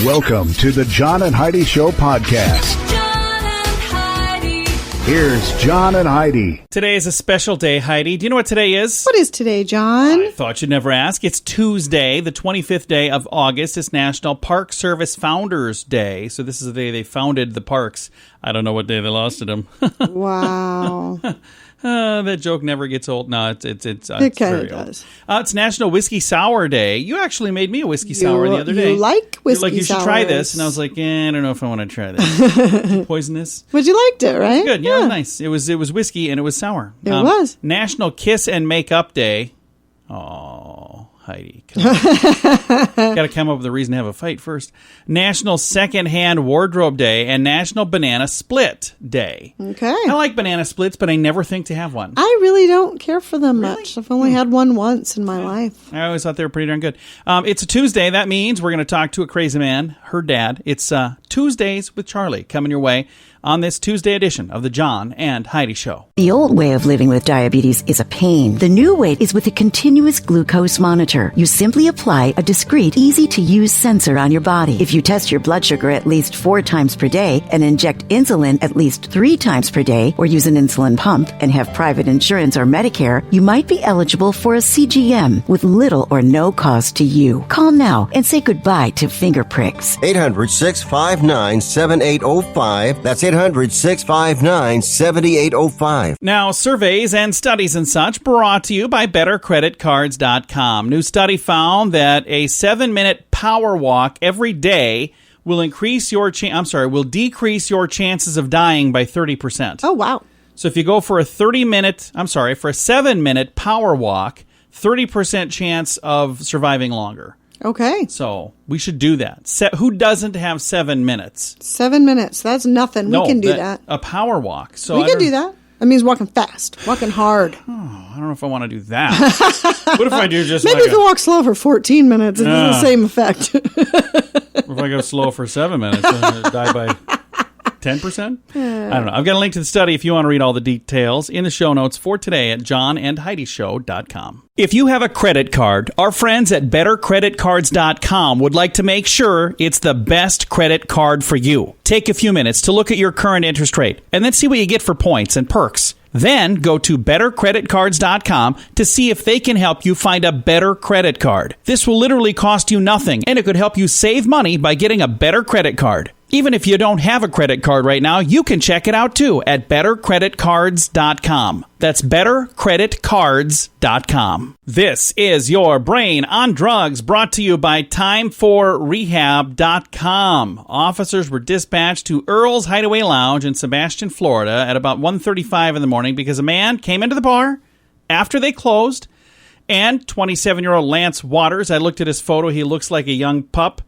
Welcome to the John and Heidi Show podcast. John and Heidi. Here's John and Heidi. Today is a special day, Heidi. Do you know what today is? What is today, John? I thought you'd never ask. It's Tuesday, the 25th day of August. It's National Park Service Founders Day. So this is the day they founded the parks. I don't know what day they lost to them. Wow. That joke never gets old. No, it's It kind very of old. does. It's National Whiskey Sour Day. You actually made me a whiskey sour the other day. You like whiskey You're like, you should try sours. this. And I was like, I don't know if I want to try this. Poisonous. But you liked it, right? Good. Yeah, it was nice. It was whiskey and it was sour. It was. National Kiss and Makeup Day. Oh, Heidi. Got to come up with a reason to have a fight first. National Secondhand Wardrobe Day and National Banana Split Day. Okay. I like banana splits, but I never think to have one. I really don't care for them much. I've only had one once in my life. I always thought they were pretty darn good. It's a Tuesday. That means we're going to talk to a crazy man, her dad. It's Tuesdays with Charlie coming your way on this Tuesday edition of the John and Heidi Show. The old way of living with diabetes is a pain. The new way is with a continuous glucose monitor. You simply apply a discreet, easy-to-use sensor on your body. If you test your blood sugar at least 4 times per day and inject insulin at least 3 times per day or use an insulin pump and have private insurance or Medicare, you might be eligible for a CGM with little or no cost to you. Call now and say goodbye to finger pricks. 800-659-7805. That's 800-659-7805. Now, surveys and studies and such brought to you by BetterCreditCards.com. New study found that a 7-minute power walk every day will decrease your chances of dying by 30%. Oh, wow. So if you go for a 7-minute power walk, 30% chance of surviving longer. Okay. So we should do that. Who doesn't have 7 minutes? 7 minutes. That's nothing. We can do that. A power walk. So We can do that. That means walking fast, walking hard. I don't know if I want to do that. What if I do just Maybe if you walk slow for 14 minutes, it does the same effect. if I go slow for 7 minutes, and die by 10%? I don't know. I've got a link to the study if you want to read all the details in the show notes for today at johnandheidishow.com. If you have a credit card, our friends at BetterCreditCards.com would like to make sure it's the best credit card for you. Take a few minutes to look at your current interest rate and then see what you get for points and perks. Then go to BetterCreditCards.com to see if they can help you find a better credit card. This will literally cost you nothing, and it could help you save money by getting a better credit card. Even if you don't have a credit card right now, you can check it out too at BetterCreditCards.com. That's BetterCreditCards.com. This is your Brain on Drugs, brought to you by TimeForRehab.com. Officers were dispatched to Earl's Hideaway Lounge in Sebastian, Florida at about 1:35 in the morning because a man came into the bar after they closed, and 27-year-old Lance Waters, I looked at his photo, he looks like a young pup.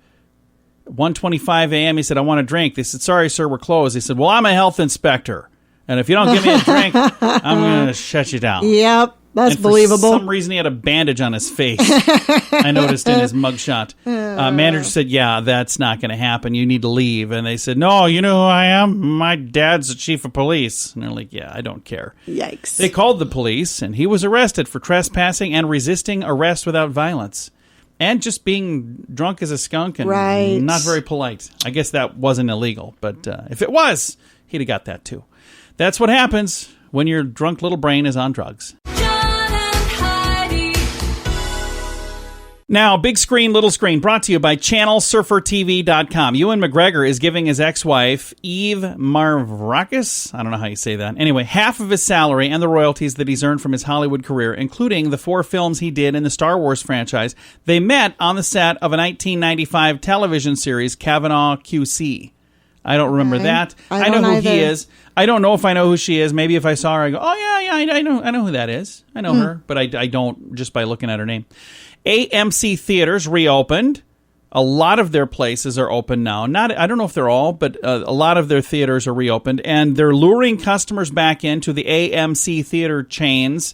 1:25 a.m. He said, I want a drink. They said, sorry, sir, we're closed. He said, well, I'm a health inspector. And if you don't give me a drink, I'm going to shut you down. Yep, that's and believable. For some reason, he had a bandage on his face. I noticed in his mugshot. Manager said, yeah, that's not going to happen. You need to leave. And they said, no, you know who I am? My dad's the chief of police. And they're like, yeah, I don't care. Yikes. They called the police, and he was arrested for trespassing and resisting arrest without violence. And just being drunk as a skunk and not very polite. I guess that wasn't illegal. But if it was, he'd have got that too. That's what happens when your drunk little brain is on drugs. John and Heidi. Now, Big Screen, Little Screen, brought to you by ChannelSurferTV.com. Ewan McGregor is giving his ex-wife, Eve Marvrakis, I don't know how you say that, anyway, half of his salary and the royalties that he's earned from his Hollywood career, including the 4 films he did in the Star Wars franchise. They met on the set of a 1995 television series, Kavanaugh QC. I don't remember that. I know who he is. I don't know if I know who she is. Maybe if I saw her, I go, oh, yeah, I know who that is. I know her, but I don't just by looking at her name. AMC theaters reopened. A lot of their places are open now. I don't know if they're all, but a lot of their theaters are reopened, and they're luring customers back into the AMC theater chains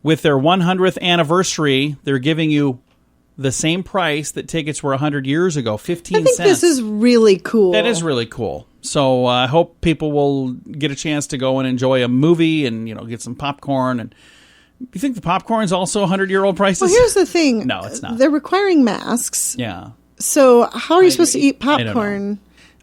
with their 100th anniversary. They're giving you the same price that tickets were 100 years ago, 15 cents. I think this is really cool. That is really cool. So I hope people will get a chance to go and enjoy a movie and get some popcorn. And you think the popcorn's also 100-year-old prices? Well, here's the thing. No, it's not. They're requiring masks. Yeah. So how are you supposed to eat I don't know. popcorn?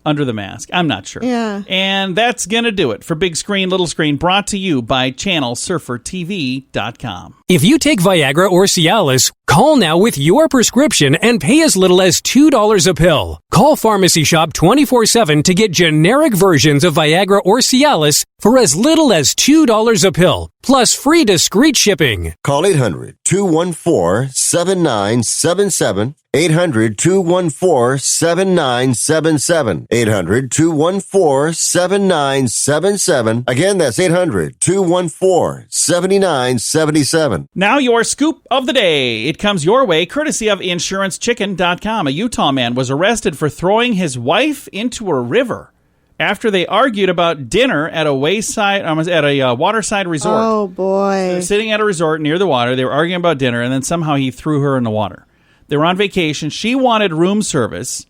Under the mask. I'm not sure. Yeah. And that's going to do it for Big Screen, Little Screen, brought to you by ChannelSurferTV.com. If you take Viagra or Cialis, call now with your prescription and pay as little as $2 a pill. Call Pharmacy Shop 24/7 to get generic versions of Viagra or Cialis for as little as $2 a pill, plus free discreet shipping. Call 800-214-7977. 800-214-7977. 800-214-7977. Again, that's 800-214-7977. Now your scoop of the day. It comes your way courtesy of InsuranceChicken.com. A Utah man was arrested for throwing his wife into a river after they argued about dinner at a waterside resort. Oh, boy. They were sitting at a resort near the water. They were arguing about dinner, and then somehow he threw her in the water. They were on vacation. She wanted room service.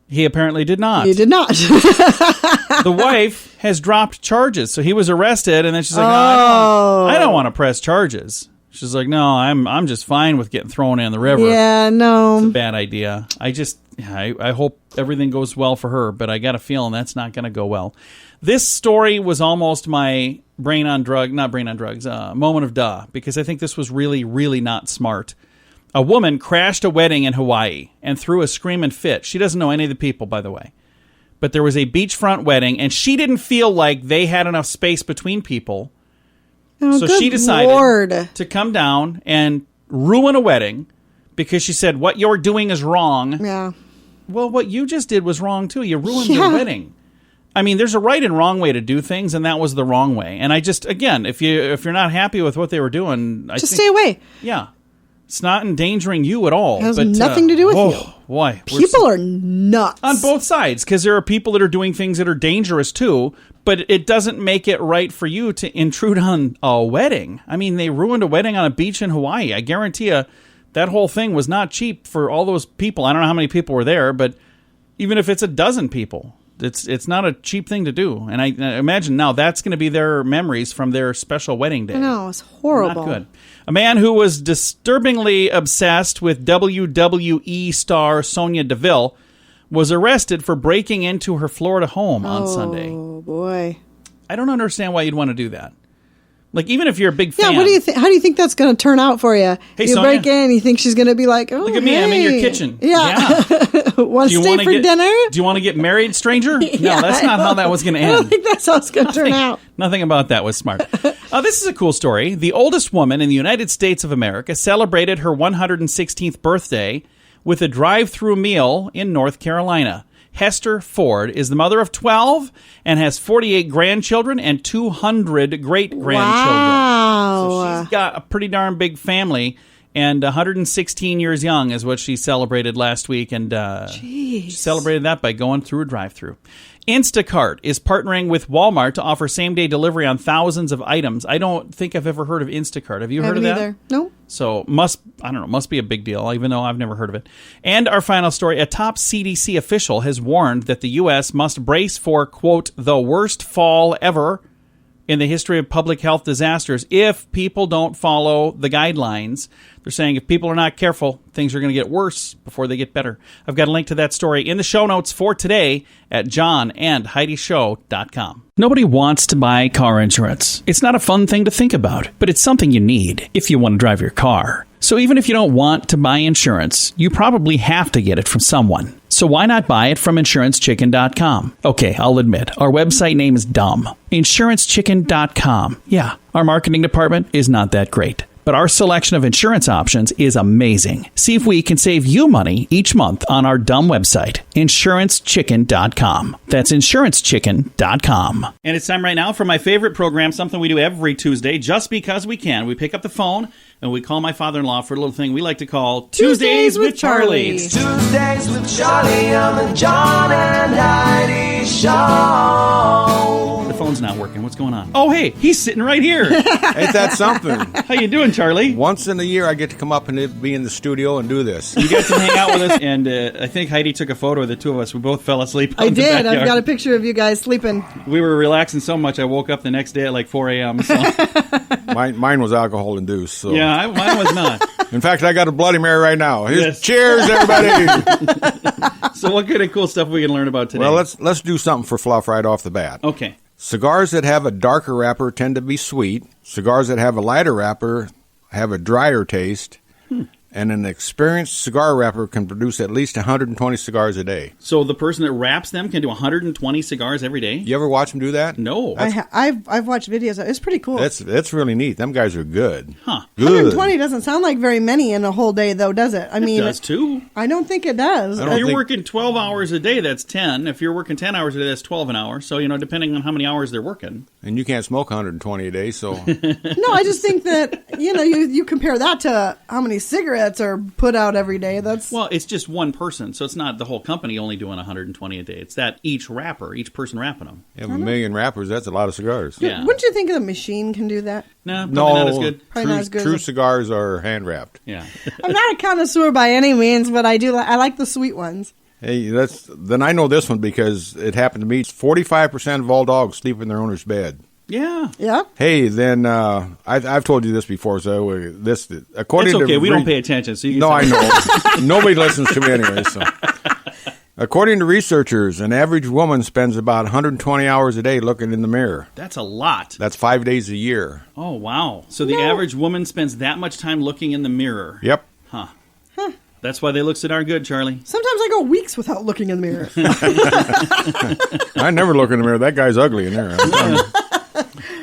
He apparently did not. You did not. The wife has dropped charges. So he was arrested, and then she's like, no, I don't want to press charges. She's like, no, I'm just fine with getting thrown in the river. Yeah, no. It's a bad idea. I hope everything goes well for her, but I got a feeling that's not going to go well. This story was almost my moment of duh, because I think this was really, really not smart. A woman crashed a wedding in Hawaii and threw a screaming fit. She doesn't know any of the people, by the way. But there was a beachfront wedding, and she didn't feel like they had enough space between people. Oh, So good she decided Lord. to come down and ruin a wedding because she said, what you're doing is wrong. Yeah. Well, what you just did was wrong, too. You ruined the wedding. I mean, there's a right and wrong way to do things, and that was the wrong way. And I just, again, if you're not happy with what they were doing, Just stay away. Yeah. It's not endangering you at all. It has nothing to do with you. Boy, People are nuts. on both sides, because there are people that are doing things that are dangerous too, but it doesn't make it right for you to intrude on a wedding. I mean, they ruined a wedding on a beach in Hawaii. I guarantee you that whole thing was not cheap for all those people. I don't know how many people were there, but even if it's a dozen people, it's not a cheap thing to do. And I imagine now that's going to be their memories from their special wedding day. I know, it's horrible. Not good. A man who was disturbingly obsessed with WWE star Sonya Deville was arrested for breaking into her Florida home on Sunday. Oh, boy. I don't understand why you'd want to do that. Like, even if you're a big fan. Yeah, what do you think? How do you think that's going to turn out for you? Hey, you Sonia. break in, you think she's going to be like, oh, Look at me, hey. I'm in your kitchen. Yeah. Want to stay for dinner? Do you want to get married, stranger? No, that's not how that was going to I don't end. think that's how it's going to turn out. Nothing about that was smart. This is a cool story. The oldest woman in the United States of America celebrated her 116th birthday with a drive-through meal in North Carolina. Hester Ford is the mother of 12 and has 48 grandchildren and 200 great-grandchildren. Wow. So she's got a pretty darn big family, and 116 years young is what she celebrated last week, and she celebrated that by going through a drive-thru. Instacart is partnering with Walmart to offer same-day delivery on thousands of items. I don't think I've ever heard of Instacart. Have you heard of that? Either. No. So must be a big deal, even though I've never heard of it. And our final story, a top CDC official has warned that the U.S. must brace for, quote, the worst fall ever in the history of public health disasters if people don't follow the guidelines. They're saying if people are not careful, things are going to get worse before they get better. I've got a link to that story in the show notes for today at johnandheidishow.com. Nobody wants to buy car insurance. It's not a fun thing to think about, but it's something you need if you want to drive your car. So even if you don't want to buy insurance, you probably have to get it from someone. So why not buy it from InsuranceChicken.com? Okay, I'll admit, our website name is dumb. InsuranceChicken.com. Yeah, our marketing department is not that great. But our selection of insurance options is amazing. See if we can save you money each month on our dumb website, InsuranceChicken.com. That's InsuranceChicken.com. And it's time right now for my favorite program, something we do every Tuesday, just because we can. We pick up the phone and we call my father-in-law for a little thing we like to call Tuesdays with Charlie. Tuesdays with Charlie on the John and Heidi Show. The phone's not working. What's going on? Oh, hey, he's sitting right here. Ain't that something? How you doing, Charlie? Once in a year, I get to come up and be in the studio and do this. You got to hang out with us, and I think Heidi took a photo of the two of us. We both fell asleep. I out the did. I've backyard. got a picture of you guys sleeping. We were relaxing so much, I woke up the next day at like 4 a.m. So. Mine was alcohol induced. So. Yeah, mine was not. In fact, I got a Bloody Mary right now. Yes. Cheers, everybody. So what kind of cool stuff we can learn about today? Well, let's do something for fluff right off the bat. Okay. Cigars that have a darker wrapper tend to be sweet. Cigars that have a lighter wrapper have a drier taste. And an experienced cigar wrapper can produce at least 120 cigars a day. So the person that wraps them can do 120 cigars every day? You ever watch them do that? No. I've watched videos. It's pretty cool. That's really neat. Them guys are good. Huh. Good. 120 doesn't sound like very many in a whole day, though, does it? I mean, It does too. I don't think it does. I don't If you're think- working 12 hours a day, that's 10. If you're working 10 hours a day, that's 12 an hour. So, depending on how many hours they're working. And you can't smoke 120 a day, so... No, I just think that, you compare that to how many cigarettes are put out every day. That's Well, it's just one person, so it's not the whole company only doing 120 a day. It's that each person wrapping them. You have a million wrappers, that's a lot of cigars. Yeah. Wouldn't you think the machine can do that? No, probably No, not as good. Probably not as good true as- cigars are hand-wrapped. Yeah. I'm not a connoisseur by any means, but I do. I like the sweet ones. Hey, then I know this one because it happened to me. 45% of all dogs sleep in their owner's bed. Yeah. Yeah. Hey, then I've told you this before, so according It's okay. to We don't pay attention. So you can No, I say- know. Nobody listens to me anyway. So, according to researchers, an average woman spends about 120 hours a day looking in the mirror. That's a lot. That's 5 days a year. Oh, wow. So the average woman spends that much time looking in the mirror. Yep. Huh. That's why they look so darn good, Charlie. Sometimes I go weeks without looking in the mirror. I never look in the mirror. That guy's ugly in there. I'm telling you.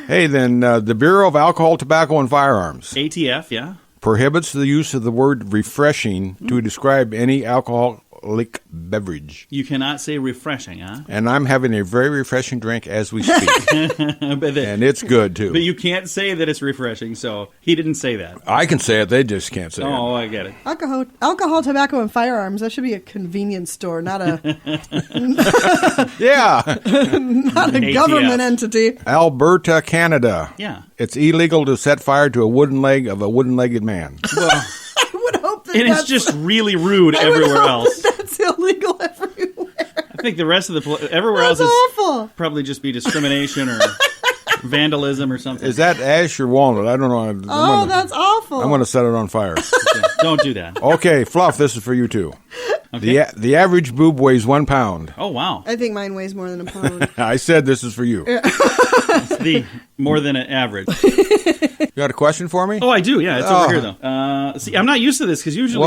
Hey, then the Bureau of Alcohol, Tobacco, and Firearms ATF, yeah. prohibits the use of the word refreshing to describe any alcoholic beverage. You cannot say refreshing, huh? And I'm having a very refreshing drink as we speak. And it's good, too. But you can't say that it's refreshing, so he didn't say that. I can say it. They just can't say it. Oh, I get it. Alcohol, tobacco, and firearms. That should be a convenience store, not a Yeah. not a ATF. government entity. Alberta, Canada. Yeah. It's illegal to set fire to a wooden leg of a wooden-legged man. Well, I would hope that and it's that's, just really rude I would everywhere hope else. that that's illegal everywhere. I think the rest of everywhere That's else is awful. probably just be discrimination or vandalism or something. Is that ash or walnut? I don't know. Oh, that's awful. I'm going to set it on fire. Don't do that. Okay, Fluff, this is for you, too. Okay. The average boob weighs 1 pound. Oh, wow. I think mine weighs more than a pound. I said this is for you. The more than an average. You got a question for me? Oh, I do. Yeah, it's over here, though. See, I'm not used to this because usually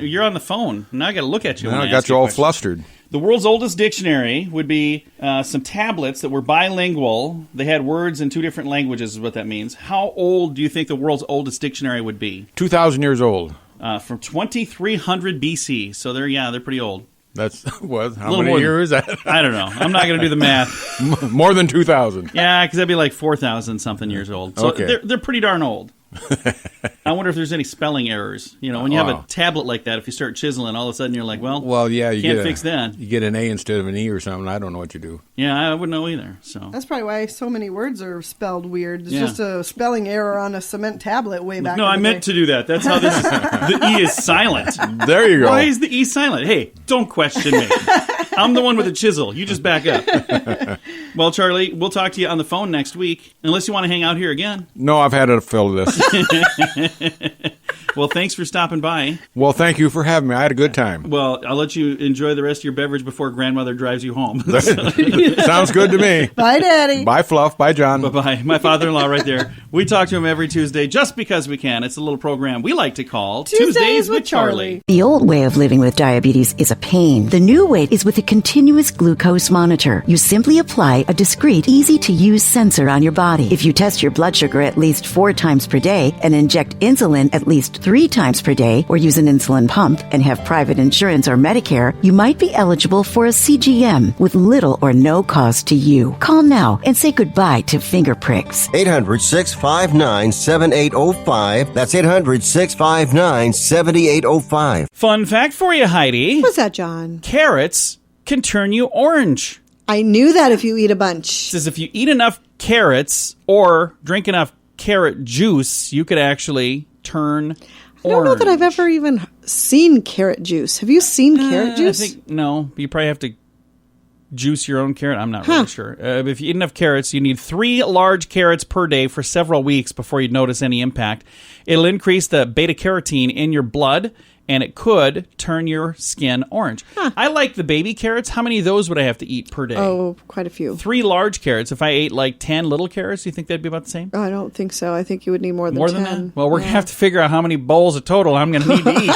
you're on the phone. Now I got to look at you. Now when I ask got you all a question. flustered. The world's oldest dictionary would be some tablets that were bilingual. They had words in 2 different languages is what that means. How old do you think the world's oldest dictionary would be? 2,000 years old. From 2300 BC. So they're pretty old. That's what? How Little many more years is that? I don't know. I'm not going to do the math. More than 2,000. Yeah, because that'd be like 4,000 something years old. So Okay. they're pretty darn old. I wonder if there's any spelling errors. When you have Wow. a tablet like that, if you start chiseling, all of a sudden you're like, Well, yeah, you can't get fix that. You get an A instead of an E or something. I don't know what you do. Yeah, I wouldn't know either. So That's probably why so many words are spelled weird. It's Yeah. just a spelling error on a cement tablet way back no, in I the meant day. to do that. That's how this is. The E is silent. There you go. Why is the E silent? Hey, don't question me. I'm the one with the chisel. You just back up. Well, Charlie, we'll talk to you on the phone next week, unless you want to hang out here again. No, I've had a fill of this. Well, thanks for stopping by. Well, thank you for having me. I had a good time. Well, I'll let you enjoy the rest of your beverage before grandmother drives you home. Sounds good to me. Bye, Daddy. Bye, Fluff. Bye, John. Bye-bye. My father-in-law right there. We talk to him every Tuesday just because we can. It's a little program we like to call Tuesdays with Charlie. The old way of living with diabetes is a pain. The new way is with a continuous glucose monitor. You simply apply a discreet, easy-to-use sensor on your body. If you test your blood sugar at least 4 times per day and inject insulin at least 3 times per day or use an insulin pump and have private insurance or Medicare, you might be eligible for a CGM with little or no cost to you. Call now and say goodbye to finger pricks. 800-659-7805. That's 800-659-7805. Fun fact for you, Heidi. What's that, John? Carrots can turn you orange. I knew that if you eat a bunch. It says if you eat enough carrots or drink enough carrot juice, you could actually turn orange. I don't know that I've ever even seen carrot juice. Have you seen carrot juice? No. You probably have to juice your own carrot? I'm not really sure. If you eat enough carrots, you need 3 large carrots per day for several weeks before you'd notice any impact. It'll increase the beta-carotene in your blood, and it could turn your skin orange. I like the baby carrots. How many of those would I have to eat per day? Oh, quite a few. 3 large carrots. If I ate like 10 little carrots, do you think that'd be about the same? I don't think so. I think you would need more than 10. That? Well, we're going to have to figure out how many bowls of total I'm going to need to eat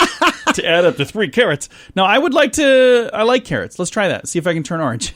to add up to 3 carrots. No, I like carrots. Let's try that. See if I can turn orange.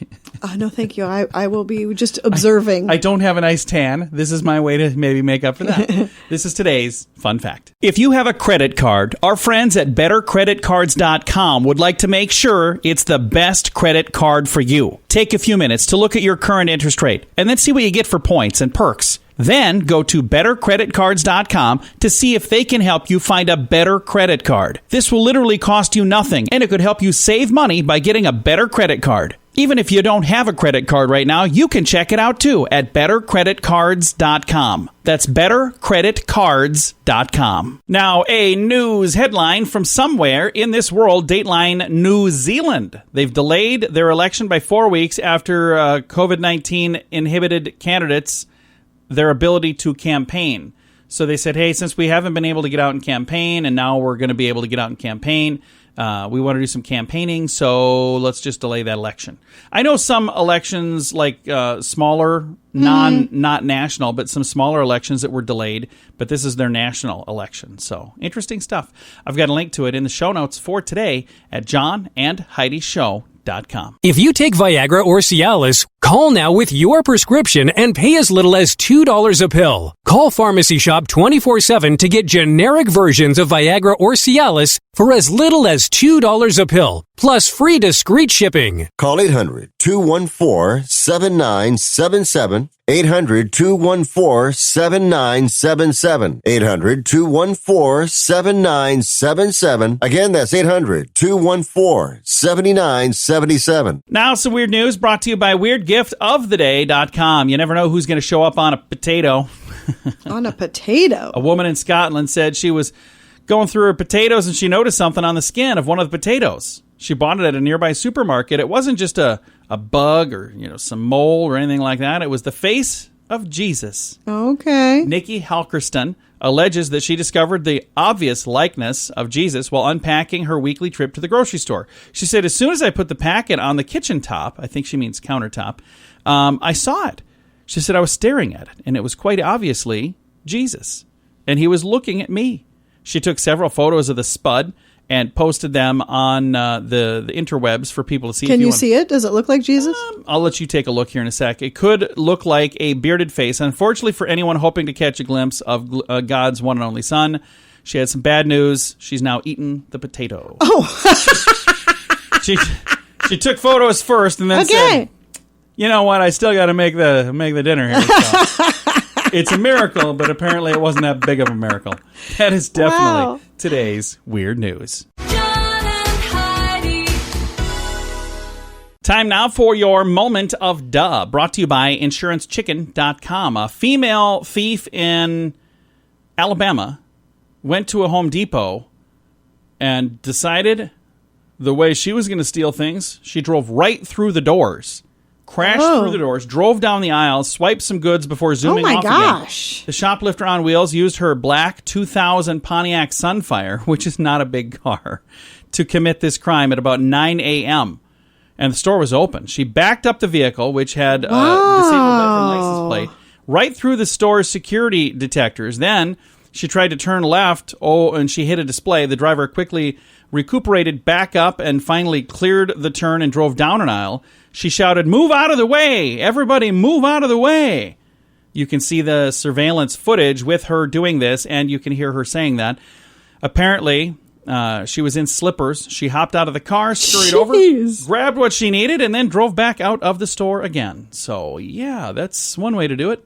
No, thank you. I will be just observing. I don't have a nice tan. This is my way to maybe make up for that. This is today's fun fact. If you have a credit card, our friends at BetterCreditCards.com would like to make sure it's the best credit card for you. Take a few minutes to look at your current interest rate and then see what you get for points and perks. Then go to BetterCreditCards.com to see if they can help you find a better credit card. This will literally cost you nothing, and it could help you save money by getting a better credit card. Even if you don't have a credit card right now, you can check it out too at BetterCreditCards.com. That's BetterCreditCards.com. Now, a news headline from somewhere in this world, Dateline New Zealand. They've delayed their election by 4 weeks after COVID-19 inhibited candidates their ability to campaign. So they said, hey, since we haven't been able to get out and campaign, and now we're going to be able to get out and campaign, we want to do some campaigning, so let's just delay that election. I know some elections, like smaller, not national, but some smaller elections that were delayed, but this is their national election. So interesting stuff. I've got a link to it in the show notes for today at JohnandHeidiShow.com. If you take Viagra or Cialis, call now with your prescription and pay as little as $2 a pill. Call Pharmacy Shop 24/7 to get generic versions of Viagra or Cialis for as little as $2 a pill, plus free discreet shipping. Call 800-214-7977. 800-214-7977. 800-214-7977. Again, that's 800-214-7977. Now, some weird news brought to you by WeirdGiftOfTheDay.com. You never know who's going to show up on a potato. On a potato? A woman in Scotland said she was going through her potatoes and she noticed something on the skin of one of the potatoes. She bought it at a nearby supermarket. It wasn't just a bug or some mole or anything like that. It was the face of Jesus. Okay. Nikki Halkerston alleges that she discovered the obvious likeness of Jesus while unpacking her weekly trip to the grocery store. She said, as soon as I put the packet on the kitchen top, I think she means countertop, I saw it. She said, I was staring at it, and it was quite obviously Jesus. And he was looking at me. She took several photos of the spud and posted them on the interwebs for people to see. Can you see it? Does it look like Jesus? I'll let you take a look here in a sec. It could look like a bearded face. Unfortunately, for anyone hoping to catch a glimpse of God's one and only Son, she had some bad news. She's now eaten the potato. Oh. She took photos first and then said, you know what? I still got to make the dinner here. So. It's a miracle, but apparently it wasn't that big of a miracle. That is definitely today's weird news. John and Heidi. Time now for your moment of duh, brought to you by InsuranceChicken.com. A female thief in Alabama went to a Home Depot and decided the way she was going to steal things, she drove right through the doors. Crashed through the doors, drove down the aisles, swiped some goods before zooming off again. The shoplifter on wheels used her black 2000 Pontiac Sunfire, which is not a big car, to commit this crime at about 9 a.m. And the store was open. She backed up the vehicle, which had a disabled veteran license plate, right through the store's security detectors. Then she tried to turn left, and she hit a display. The driver quickly recuperated back up and finally cleared the turn and drove down an aisle. She shouted, "Move out of the way! Everybody move out of the way!" You can see the surveillance footage with her doing this, and you can hear her saying that. Apparently, she was in slippers. She hopped out of the car, scurried over, grabbed what she needed, and then drove back out of the store again. So, yeah, that's one way to do it.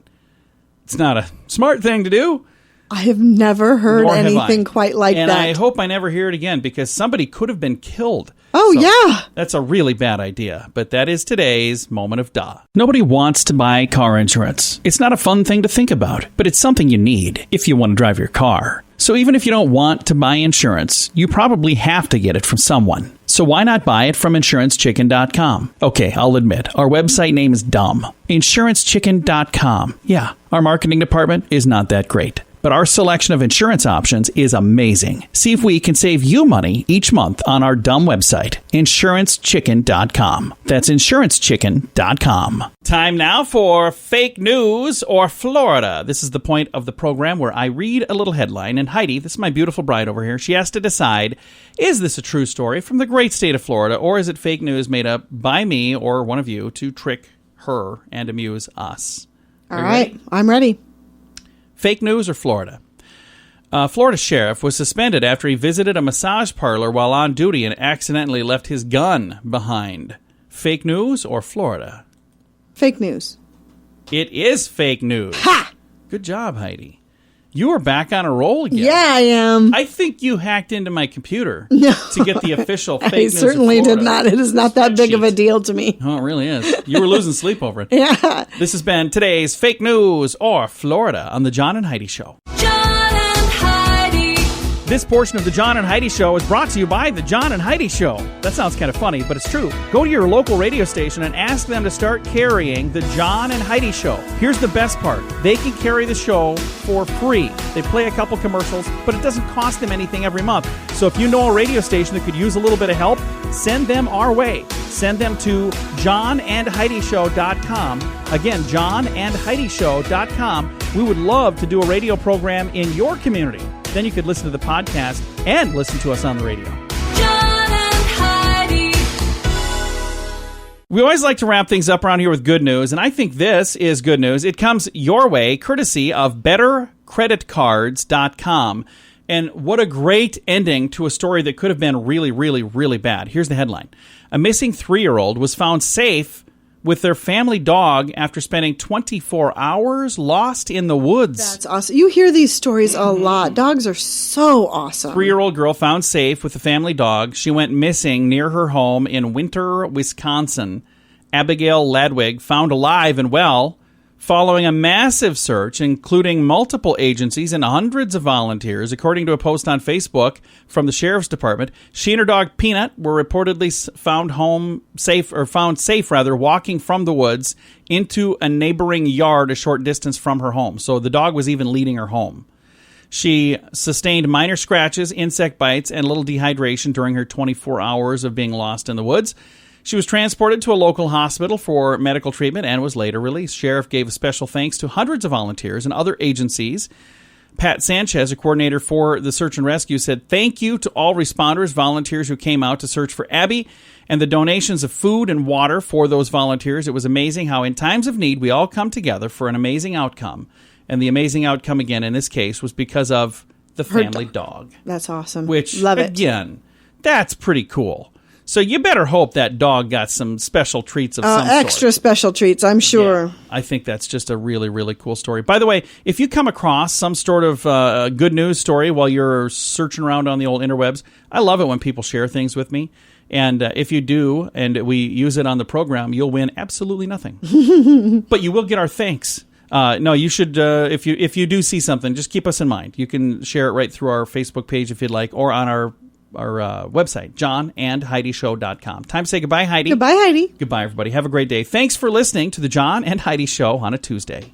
It's not a smart thing to do. I have never heard anything quite like that. And I hope I never hear it again, because somebody could have been killed. Oh, yeah. That's a really bad idea, but that is today's moment of duh. Nobody wants to buy car insurance. It's not a fun thing to think about, but it's something you need if you want to drive your car. So even if you don't want to buy insurance, you probably have to get it from someone. So why not buy it from InsuranceChicken.com? Okay, I'll admit, our website name is dumb. InsuranceChicken.com. Yeah, our marketing department is not that great. But our selection of insurance options is amazing. See if we can save you money each month on our dumb website, InsuranceChicken.com. That's InsuranceChicken.com. Time now for Fake News or Florida. This is the point of the program where I read a little headline, and Heidi, this is my beautiful bride over here, she has to decide, is this a true story from the great state of Florida, or is it fake news made up by me or one of you to trick her and amuse us? All right, I'm ready. Fake news or Florida? Florida sheriff was suspended after he visited a massage parlor while on duty and accidentally left his gun behind. Fake news or Florida? Fake news. It is fake news. Ha! Good job, Heidi. You are back on a roll again. Yeah, I am. I think you hacked into my computer to get the official fake news. I certainly of Florida. did not. It is not that big of a deal to me. Oh, it really is. You were losing sleep over it. Yeah. This has been today's Fake News or Florida on The John and Heidi Show. John and Heidi. This portion of The John and Heidi Show is brought to you by The John and Heidi Show. That sounds kind of funny, but it's true. Go to your local radio station and ask them to start carrying The John and Heidi Show. Here's the best part. They can carry the show for free. They play a couple commercials, but it doesn't cost them anything every month. So if you know a radio station that could use a little bit of help, send them our way. Send them to johnandheidishow.com. Again, johnandheidishow.com. We would love to do a radio program in your community. Then you could listen to the podcast and listen to us on the radio. John and Heidi. We always like to wrap things up around here with good news, and I think this is good news. It comes your way courtesy of BetterCreditCards.com. And what a great ending to a story that could have been really, really, really bad. Here's the headline. A missing 3-year-old was found safe with their family dog after spending 24 hours lost in the woods. That's awesome. You hear these stories a lot. Dogs are so awesome. 3-year-old girl found safe with the family dog. She went missing near her home in Winter, Wisconsin. Abigail Ladwig found alive and well following a massive search, including multiple agencies and hundreds of volunteers. According to a post on Facebook from the Sheriff's Department, she and her dog Peanut were reportedly found safe, walking from the woods into a neighboring yard a short distance from her home. So the dog was even leading her home. She sustained minor scratches, insect bites, and a little dehydration during her 24 hours of being lost in the woods. She was transported to a local hospital for medical treatment and was later released. Sheriff gave a special thanks to hundreds of volunteers and other agencies. Pat Sanchez, a coordinator for the search and rescue, said, "Thank you to all responders, volunteers who came out to search for Abby, and the donations of food and water for those volunteers. It was amazing how in times of need we all come together for an amazing outcome." And the amazing outcome, again, in this case, was because of the family dog. That's awesome. Which, love it. Again, that's pretty cool. So you better hope that dog got some special treats of some sort. Extra special treats, I'm sure. Yeah, I think that's just a really, really cool story. By the way, if you come across some sort of good news story while you're searching around on the old interwebs, I love it when people share things with me. And if you do, and we use it on the program, you'll win absolutely nothing. But you will get our thanks. No, you should, if you do see something, just keep us in mind. You can share it right through our Facebook page if you'd like, or on our website, johnandheidishow.com. Time to say goodbye, Heidi. Goodbye, Heidi. Goodbye, everybody. Have a great day. Thanks for listening to the John and Heidi Show on a Tuesday.